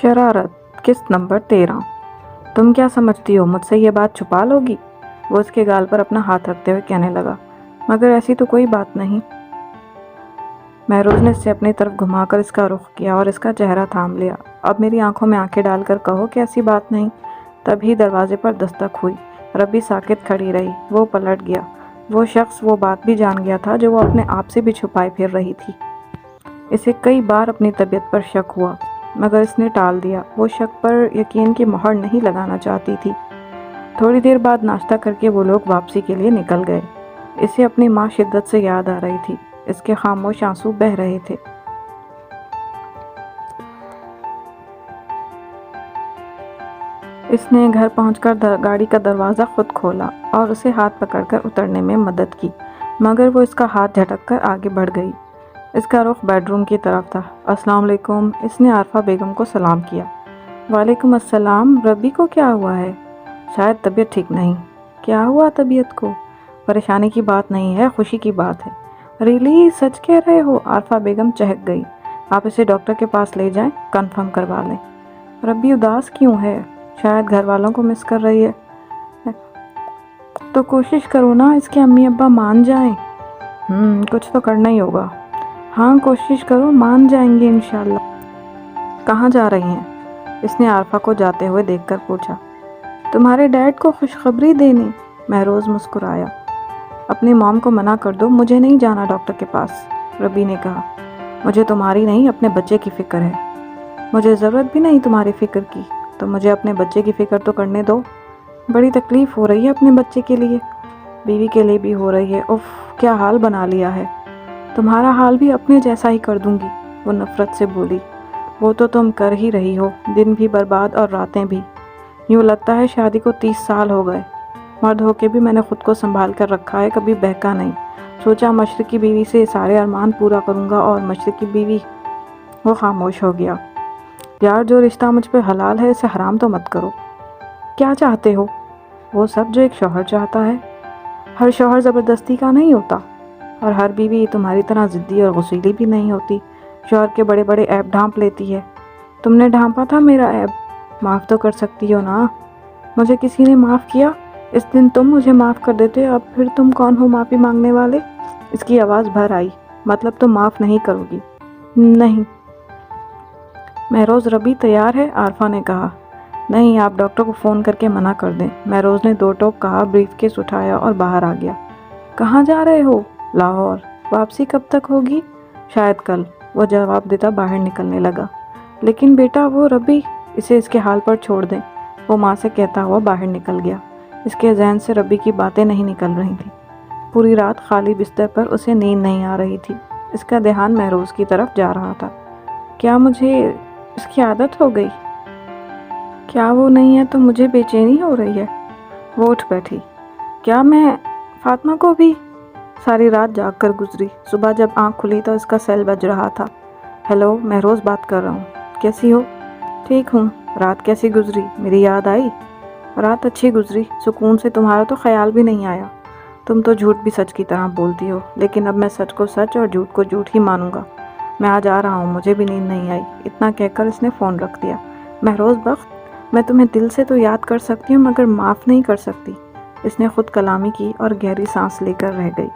شرارت قسط نمبر 13۔ تم کیا سمجھتی ہو مجھ سے یہ بات چھپا لوگی؟ وہ اس کے گال پر اپنا ہاتھ رکھتے ہوئے کہنے لگا، مگر ایسی تو کوئی بات نہیں۔ مہروز نے اس سے اپنی طرف گھما کر اس کا رخ کیا اور اس کا چہرہ تھام لیا۔ اب میری آنکھوں میں آنکھیں ڈال کر کہو کہ ایسی بات نہیں۔ تبھی دروازے پر دستک ہوئی۔ ربی ساکت کھڑی رہی۔ وہ پلٹ گیا۔ وہ شخص وہ بات بھی جان گیا تھا جو وہ اپنے آپ سے بھی چھپائے پھر رہی تھی۔ اسے کئی بار اپنی طبیعت پر شک ہوا، مگر اس نے ٹال دیا۔ وہ شک پر یقین کی مہر نہیں لگانا چاہتی تھی۔ تھوڑی دیر بعد ناشتہ کر کے وہ لوگ واپسی کے لیے نکل گئے۔ اسے اپنی ماں شدت سے یاد آ رہی تھی۔ اس کے خاموش آنسو بہہ رہے تھے۔ اس نے گھر پہنچ کر گاڑی کا دروازہ خود کھولا اور اسے ہاتھ پکڑ کر اترنے میں مدد کی، مگر وہ اس کا ہاتھ جھٹک کر آگے بڑھ گئی۔ اس کا رخ بیڈ روم کی طرف تھا۔ السلام علیکم، اس نے عارفہ بیگم کو سلام کیا۔ وعلیکم السلام، ربی کو کیا ہوا ہے؟ شاید طبیعت ٹھیک نہیں۔ کیا ہوا طبیعت کو؟ پریشانی کی بات نہیں ہے، خوشی کی بات ہے۔ ریلی سچ کہہ رہے ہو؟ عارفہ بیگم چہک گئی۔ آپ اسے ڈاکٹر کے پاس لے جائیں، کنفرم کروا لیں۔ ربی اداس کیوں ہے؟ شاید گھر والوں کو مس کر رہی ہے۔ تو کوشش کرو نا اس کے امی ابا مان جائیں۔ کچھ تو کرنا ہی ہوگا۔ ہاں کوشش کرو، مان جائیں گے انشاءاللہ۔ کہاں جا رہی ہیں؟ اس نے عارفہ کو جاتے ہوئے دیکھ کر پوچھا۔ تمہارے ڈیڈ کو خوشخبری دینے۔ مہروز مسکرایا۔ اپنی مام کو منع کر دو، مجھے نہیں جانا ڈاکٹر کے پاس، ربی نے کہا۔ مجھے تمہاری نہیں اپنے بچے کی فکر ہے۔ مجھے ضرورت بھی نہیں تمہاری فکر کی، تو مجھے اپنے بچے کی فکر تو کرنے دو۔ بڑی تکلیف ہو رہی ہے اپنے بچے کے لیے، بیوی کے لیے بھی ہو رہی ہے۔ اف، کیا حال بنا لیا ہے۔ تمہارا حال بھی اپنے جیسا ہی کر دوں گی، وہ نفرت سے بولی۔ وہ تو تم کر ہی رہی ہو، دن بھی برباد اور راتیں بھی۔ یوں لگتا ہے شادی کو 30 سال ہو گئے۔ مرد ہو کے بھی میں نے خود کو سنبھال کر رکھا ہے، کبھی بہکا نہیں۔ سوچا مشرقی بیوی سے سارے ارمان پورا کروں گا، اور مشرقی بیوی۔ وہ خاموش ہو گیا۔ یار، جو رشتہ مجھ پہ حلال ہے اسے حرام تو مت کرو۔ کیا چاہتے ہو؟ وہ سب جو ایک شوہر چاہتا ہے۔ ہر شوہر زبردستی کا نہیں ہوتا، اور ہر بیوی تمہاری طرح ضدی اور غصیلی بھی نہیں ہوتی، شوہر کے بڑے بڑے عیب ڈھانپ لیتی ہے۔ تم نے ڈھانپا تھا میرا عیب، معاف تو کر سکتی ہو نا۔ مجھے کسی نے معاف کیا؟ اس دن تم مجھے معاف کر دیتے، اب پھر تم کون ہو معافی مانگنے والے؟ اس کی آواز بھر آئی۔ مطلب تم معاف نہیں کرو گی؟ نہیں۔ مہروز، ربی تیار ہے؟ عارفہ نے کہا۔ نہیں، آپ ڈاکٹر کو فون کر کے منع کر دیں۔ مہروز نے 2 ٹوک کہا، بریف کیس اٹھایا اور باہر آ گیا۔ کہاں جا رہے ہو؟ لاہور۔ واپسی کب تک ہوگی؟ شاید کل، وہ جواب دیتا باہر نکلنے لگا۔ لیکن بیٹا وہ ربی، اسے اس کے حال پر چھوڑ دیں، وہ ماں سے کہتا ہوا باہر نکل گیا۔ اس کے ذہن سے ربی کی باتیں نہیں نکل رہی تھیں۔ پوری رات خالی بستر پر اسے نیند نہیں آ رہی تھی۔ اس کا دھیان مہروز کی طرف جا رہا تھا۔ کیا مجھے اس کی عادت ہو گئی؟ کیا وہ نہیں ہے تو مجھے بے چینی ہو رہی ہے؟ وہ اٹھ بیٹھی۔ کیا میں فاطمہ کو بھی؟ ساری رات جاگ کر گزری۔ صبح جب آنکھ کھلی تو اس کا سیل بج رہا تھا۔ ہیلو، مہروز بات کر رہا ہوں۔ کیسی ہو؟ ٹھیک ہوں۔ رات کیسی گزری؟ میری یاد آئی؟ رات اچھی گزری، سکون سے۔ تمہارا تو خیال بھی نہیں آیا۔ تم تو جھوٹ بھی سچ کی طرح بولتی ہو، لیکن اب میں سچ کو سچ اور جھوٹ کو جھوٹ ہی مانوں گا۔ میں آج آ رہا ہوں، مجھے بھی نیند نہیں آئی۔ اتنا کہہ کر اس نے فون رکھ دیا۔ مہروز بخت، میں تمہیں دل سے تو یاد کر سکتی ہوں، مگر معاف نہیں کر سکتی۔ اس نے خود کلامی کی اور گہری سانس لے کر رہ گئی۔